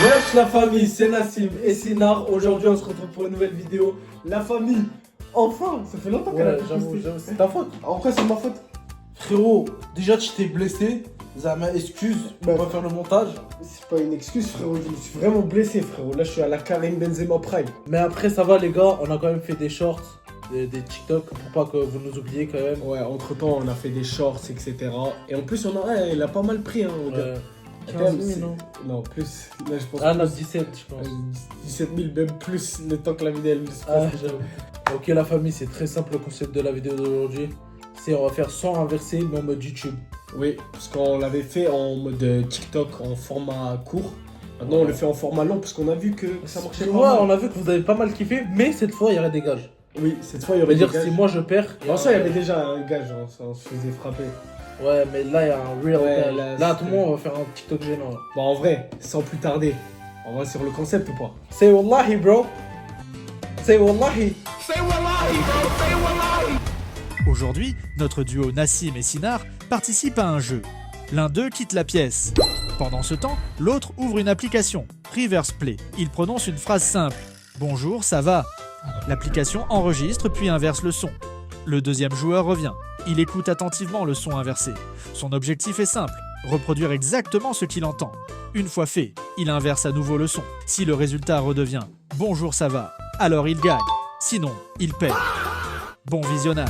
Wesh la famille, c'est Nassim et Sinar. Aujourd'hui on se retrouve pour une nouvelle vidéo. La famille, enfin, ça fait longtemps qu'elle a posté. J'avoue, c'est ta faute. En quoi c'est ma faute? Frérot, déjà tu t'es blessé. Zama, excuse, on va faire le montage. C'est pas une excuse frérot, je me suis vraiment blessé frérot. Là je suis à la Karim Benzema Prime. Mais après, ça va les gars, on a quand même fait des shorts, des TikTok, pour pas que vous nous oubliez quand même. Ouais, entre temps on a fait des shorts, etc. Et en plus on a, ouais, il a pas mal pris hein, on dirait. 15 000, non? Non, plus. Là je pense Ah non, plus. 17, je pense. 17 000, même plus le temps que la vidéo elle se Ah, passe. j'avoue. Ok, la famille, c'est très simple le concept de la vidéo d'aujourd'hui. C'est on va faire sans inverser, mais en mode YouTube. Oui, parce qu'on l'avait fait en mode TikTok en format court. Maintenant on le fait en format long parce qu'on a vu que ça marchait Tu pas vois, mal. on a vu que vous avez pas mal kiffé, mais cette fois, il y aurait des gages. Oui, cette fois il y aurait des C'est-à-dire, gages. si moi je perds. En soi, il y avait déjà un gage, hein, ça, on se faisait frapper. Ouais, mais là, il y a un real Ouais, gage. là, Là, tout c'est- le monde, on va faire un TikTok gênant. Là. Bon, en vrai, sans plus tarder, on va sur le concept ou pas? Say wallahi, bro. Say wallahi. Aujourd'hui, notre duo Nassim et Sinar participe à un jeu. L'un d'eux quitte la pièce. Pendant ce temps, l'autre ouvre une application, Reverse Play. Il prononce une phrase simple. Bonjour, ça va. L'application enregistre puis inverse le son. Le deuxième joueur revient. Il écoute attentivement le son inversé. Son objectif est simple, reproduire exactement ce qu'il entend. Une fois fait, il inverse à nouveau le son. Si le résultat redevient Bonjour, ça va, alors il gagne. Sinon, il perd. Bon visionnage.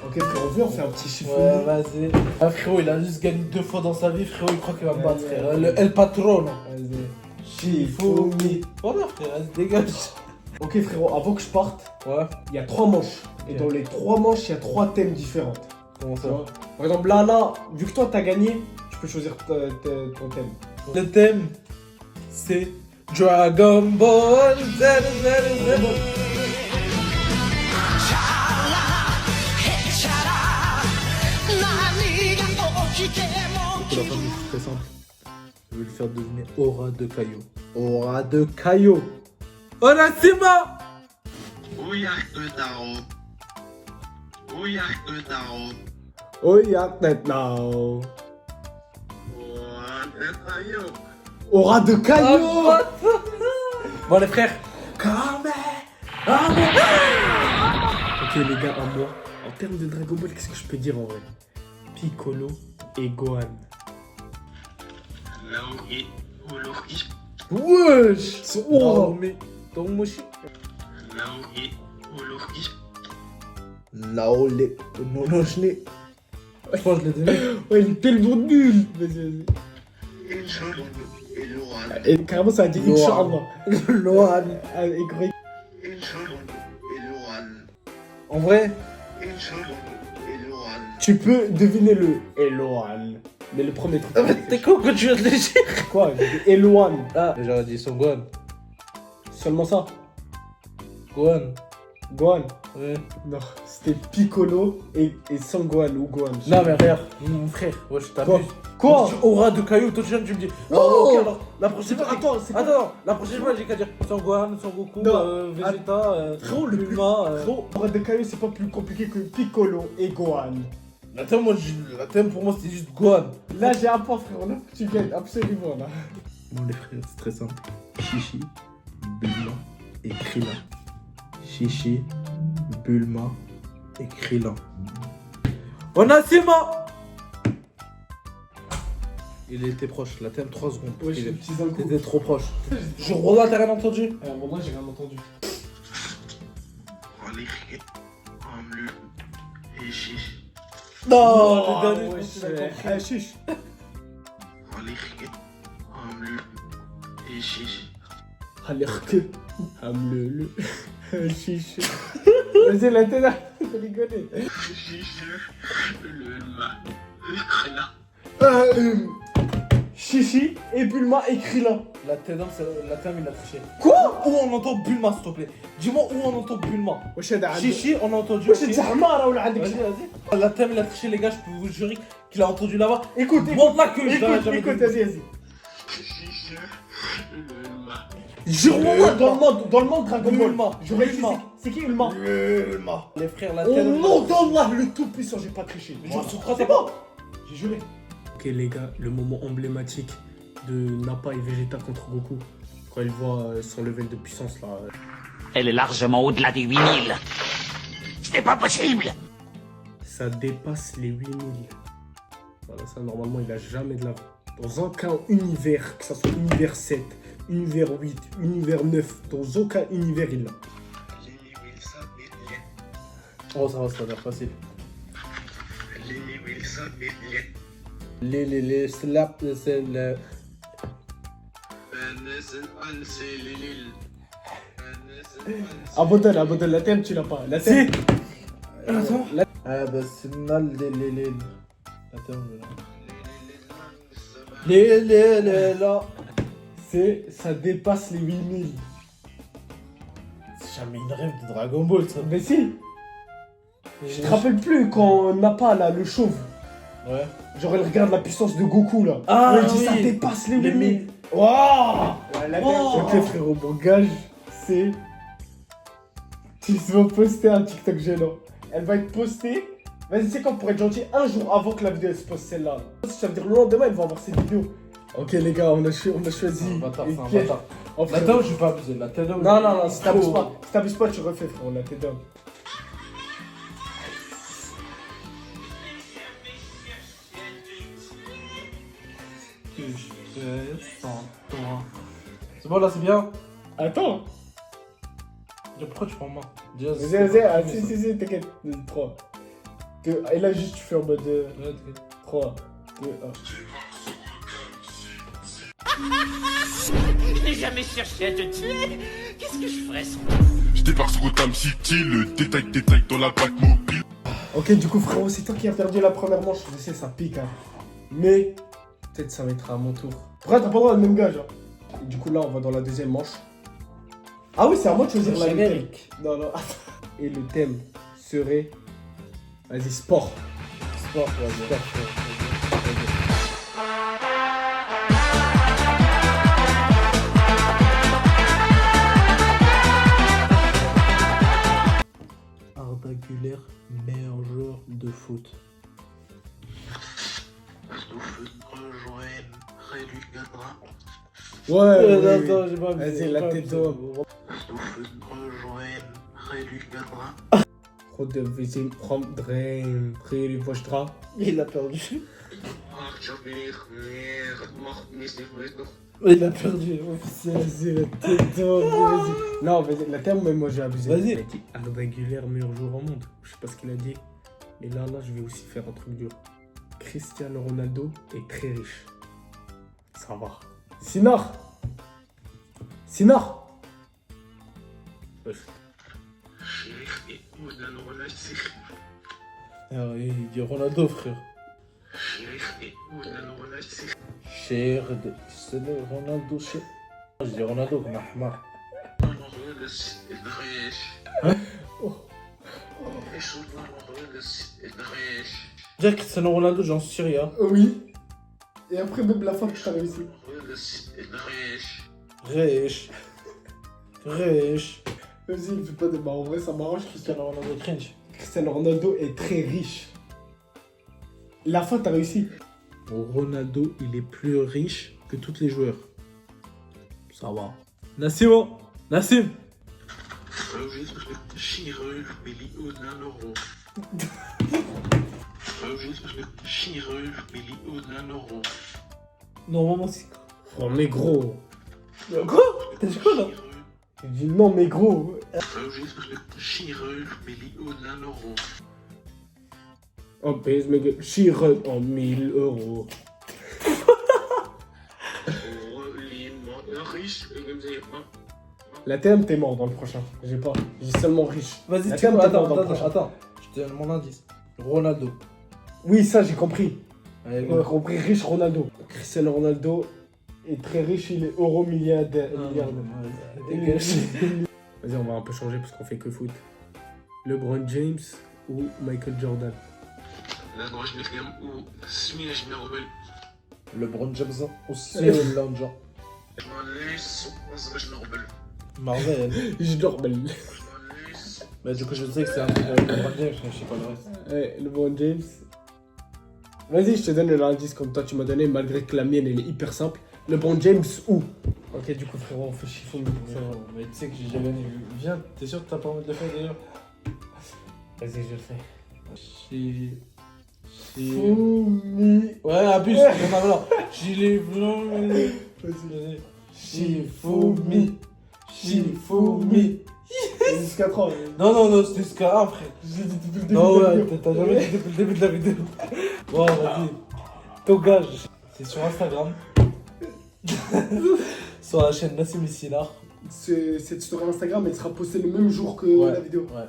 Ok, frérot, viens, on fait un petit chiffre. Ouais, vas-y. Ah, frérot, il a juste gagné 2 fois dans sa vie, frérot, il croit qu'il va me battre, frère. Le El Patron. Vas-y. Shifumi. Voilà, frère, vas-y, dégage. Ok, frérot, avant que je parte, Ouais, il y a 3 manches. Et Ok. dans les 3 manches, il y a 3 thèmes différents. comment Tu ça vois. Par exemple, là, vu que toi t'as gagné, tu peux choisir ton thème. Le thème, c'est Dragon Ball Z. Pour la famille, c'est très simple. Je vais le faire deviner Aura de Caillou. Aura de Caillou. Onasima. Oh, yeah, that now. Aura de Caillou. Bon, les frères. Ok, les gars, à moi, en termes de Dragon Ball, qu'est-ce que je peux dire en vrai? Piccolo et Gohan. Wesh! Oh! Naomi. Tomoshi. Naolé. Nonochné. Je pense que je l'ai donné. Ouais, il est tellement nul. Vas-y, vas-y. Et carrément, ça a dit Lohan. Inch'Allah. Lohan. Ah, et Greg. En vrai, Tu peux deviner le Elohan. Mais le premier truc. t'es con quand tu viens de le dire. Quoi? J'ai dit Elohan. Ah, j'aurais dit son Gohan. Seulement ça. Gohan. Gohan. Ouais. Non, c'était Piccolo et Son Gohan ou Gohan. Non, mais frère, mon frère, ouais, je Quoi? t'abuse. Quoi? Tu Aura de Caillou, toi tu viens, tu me dis. Non. ok, alors, la prochaine fois. Attends, c'est Attends, non, la prochaine fois, j'ai qu'à dire Son Gohan, Son Goku, Non. Vegeta, Frérot, le plus. Bulma. Frérot, Aura de Caillou, c'est pas plus compliqué que Piccolo et Gohan. La thème, pour moi, c'était juste Gohan. Là, j'ai un point, frérot. Là, tu gagnes absolument là. Bon, les frères, c'est très simple. Chichi, Bulma et Krillin. Chichi, Bulma et Krillin. Onasima! Il était proche, la thème 3 secondes. Ouais, je Il suis petit d'un coup. était trop proche. Je Roland, t'as rien entendu? Moi, j'ai rien entendu. Non, Oh, le dernier, ouais, je pense que tu l'as ouais. compris. Ah, chiche. Alerque. Hamle. Chiche. Vas-y, la tête là. T'as rigolé. Chichi et Bulma et Krillin. La thème, il a triché. Quoi? Où on entend Bulma, s'il te plaît? Dis-moi où on entend Bulma. Wesh هذا عنده Chichi, on a entendu. واش ok. انت حمارة ولا عندك Vas-y, شي؟ vas-y. La thème, il a triché, les gars, je peux vous jurer qu'il a entendu là-bas. Écoute, Montre la queue, je l'aurais écoute, jamais écoute, dit. vas-y. Jure-moi dans le monde Dragon Ball. Bulma. J'aurais dit Bulma. c'est qui Bulma? Bulma. Les frères, la Au thème. nom d'Allah le tout puissant, j'ai pas triché. Jure sur trois, c'est c'est bon. J'ai juré. Ok Ok les gars, le moment emblématique de Nappa et Vegeta contre Goku. Quand il voit son level de puissance là. Elle est largement au-delà des 8000. Ce n'est pas possible. Ça dépasse les 8000. Voilà, ça normalement il a jamais de la. Dans aucun univers, que ça soit univers 7, univers 8, univers 9, dans aucun univers il l'a. Oh, ça a l'air facile. Les slap, c'est le. Abandonne, la thème tu l'as pas. La thème. Attends. Ah bah c'est mal les. Attends, les là. C'est. Ça dépasse les 8000. C'est jamais une rêve de Dragon Ball ça. Mais si. Je te rappelle plus quand Nappa là, le chauve. Ouais. Genre elle regarde la puissance de Goku là. Ah, Ouais, il dit, oui. ça dépasse les Les 8000. Waouh. Oh. Ok frérot, mon gage, c'est... Tu vas poster un TikTok gênant. Elle va être postée. Vas-y, c'est quand pour être gentil, un jour avant que la vidéo elle se poste celle-là. Ça veut dire le lendemain, elle va avoir cette vidéo. Ok les gars, on a choisi. C'est un bâtard, une c'est un pièce. bâtard. Oh, La frérot. dame, je vais pas abuser. La tête d'homme. Non, si t'abuses pas. Si t'abuses pas, tu refais frérot, la tête d'homme. Je fais sans toi. C'est bon là, c'est bien. Attends. Pourquoi tu prends main? Vas-y, ah, si, t'inquiète. 3, 2, et là juste tu fais en mode 3, 2, 1. Je n'ai jamais cherché à te tuer. Qu'est-ce que je ferais sans Je débarque sur Gotham City, le détail dans la bague mobile. Ok, du coup, frérot, c'est toi qui as perdu la première manche. Je sais, ça pique, hein. Mais peut-être ça va être à mon tour. Pourquoi t'as pas le droit de même gage, hein. Et du coup, là, on va dans la deuxième manche. Ah oui, c'est à moi de choisir la générique. Non, attends. Et le thème serait. Vas-y, sport. Sport, vas-y. Arda Güler, meilleur joueur de foot. Ouais, Non, j'ai pas Vas-y, la tête d'homme. Rode Vizin, Dream, Riri Vostra. Il a perdu. Il a perdu. Vas-y, la tête d'homme. Vas-y. Non, vas-y, la thème, mais moi j'ai abusé. Vas-y. Il a dit Arda Güler, meilleur joueur au monde. Je sais pas ce qu'il a dit. Mais là, je vais aussi faire un truc dur. Cristiano Ronaldo est très riche. Ça va. Sinar. Wesh. Il dit Ronaldo, frère. Cher de. C'est le Ronaldo, cher. Je dis Ronaldo comme Ahmar. Dire Cristiano Ronaldo, j'en suis sûr, hein. Oui. Et après, même la fin que tu as réussi. Riche. Riche. Vas-y, il fait pas de. Bah, en vrai, ça m'arrange. Cristiano Ronaldo cringe. Cristiano Ronaldo est très riche. La fin, t'as réussi. Ronaldo, il est plus riche que tous les joueurs. Ça va. Nassim, Nassim. Normalement, c'est quoi? Oh, mais gros. Quoi? T'as dit quoi là? Il dit non, mais gros. Oh, pèse, mais Chirel en 1000 €. La thème, t'es mort dans le prochain. J'ai pas. J'ai seulement riche. Vas-y, La tu sais thème, quoi? t'es mort dans le prochain. Attends. Je te donne mon indice. Ronaldo. Oui, ça, j'ai compris. Allez, On a compris riche Ronaldo. Cristiano Ronaldo est très riche, il est euro-milliardaire. Dégage. Vas-y, on va un peu changer parce qu'on fait que foot. LeBron James ou Michael Jordan. LeBron James aussi Lanja. Marvel. Je dors belle. Bah du coup je sais que c'est un truc avec LeBron James, mais je sais pas le reste. Ouais, LeBron James. Vas-y, je te donne l'indice comme toi tu m'as donné, malgré que la mienne elle est hyper simple. LeBron James où? Ok, du coup, frérot, on fait chiffon. Mais tu sais que j'ai déjà gagné. Viens, t'es sûr que t'as pas envie de le faire d'ailleurs? Vas-y, je le fais. Fumi. Ouais, abuse, j'en ai là. Gilet blanc. Vas-y. Shifumi. Shifumi. Jusqu'à 3. Non, c'était jusqu'à 1, frère. J'ai dit depuis le début. Non, de la ouais, vidéo. t'as jamais dit depuis le début de la vidéo. Bon, vas-y. Ton gage, c'est sur Instagram. Sur la chaîne Nassim Sinar. Cette story Instagram, elle sera postée le même jour que la vidéo. Ouais.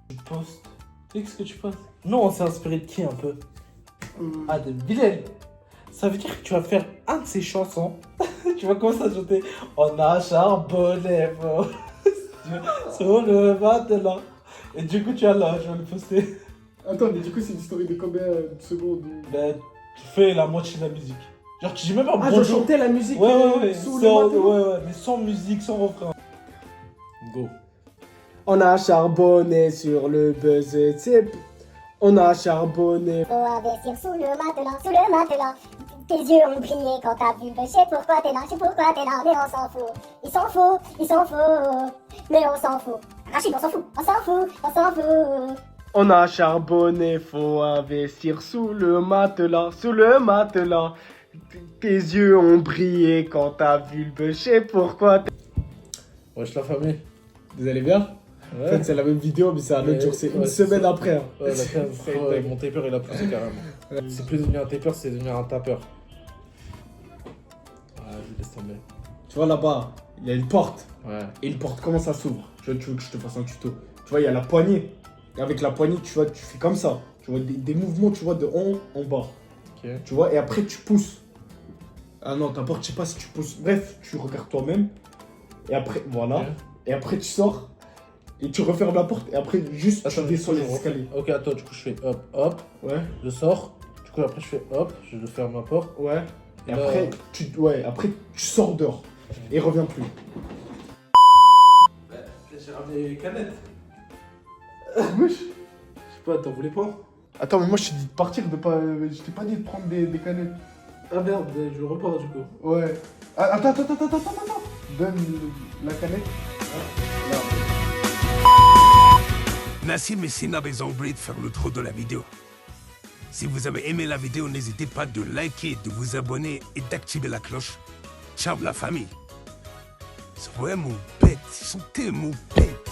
Tu postes. Tu sais ce que tu postes? Non, on s'est inspiré de qui un peu? Ah, de Bilal. Ça veut dire que tu vas faire un de ses chansons. Tu vas commencer à chanter. On a charbonné sur le matelas. Et du coup, tu as là, je vais le poster. Attends, mais du coup, c'est une story de combien de secondes Ben, tu fais la moitié de la musique. Genre, tu dis même pas Ah, je bonjour. chantais la musique Ouais. sous Sans, le matelas. ouais, mais sans musique, sans refrain. Go. On a charbonné sur le buzz tip. On a charbonné. Faut investir sous le matelas. Tes yeux ont brillé quand t'as vu le. Je sais pourquoi t'es là, mais on s'en fout. Ils s'en fout, mais on s'en fout. Rachid, on s'en fout. On a charbonné, faut investir sous le matelas. Tes yeux ont brillé quand t'as vu le buzz. Je sais pourquoi. Wesh la famille. Vous allez bien? En fait, c'est la même vidéo, mais c'est un autre jour. C'est une semaine après. Hein. Ouais, mon taper il a poussé carrément. C'est plus devenu un taper, c'est devenu un tapeur. Ah, je laisse tomber. Tu vois là-bas, il y a une porte. Ouais. Et une porte, comment ça s'ouvre? Tu veux que je te fasse un tuto? Tu vois, il y a la poignée. Et avec la poignée, tu vois, tu fais comme ça. Tu vois, des mouvements, tu vois, de haut en bas. Ok. Tu vois, et après, tu pousses. Ah non, ta porte, je sais pas si tu pousses. Bref, tu regardes toi-même. Et après, voilà. Ok. Et après, tu sors. Et tu refermes la porte. Et après, juste, tu descends les escaliers. Ok, attends, du coup, je fais hop, Ouais, je sors. Du coup, après, je fais hop, je ferme ma porte. ouais. Et Là, après, après, tu sors dehors. Et reviens plus. J'ai ramené les canettes. Wesh. Je sais pas, t'en voulais pas? Attends, mais moi, je t'ai dit de partir, de pas. Je t'ai pas dit de prendre des canettes. Ah merde, je repars du coup. Ouais. Ah, attends. Donne la canette. Là. Nassim et Sina avaient oublié de faire le trou de la vidéo. Si vous avez aimé la vidéo, n'hésitez pas de liker, de vous abonner et d'activer la cloche. Ciao la famille. C'est vraiment bête, ils sont tellement bêtes.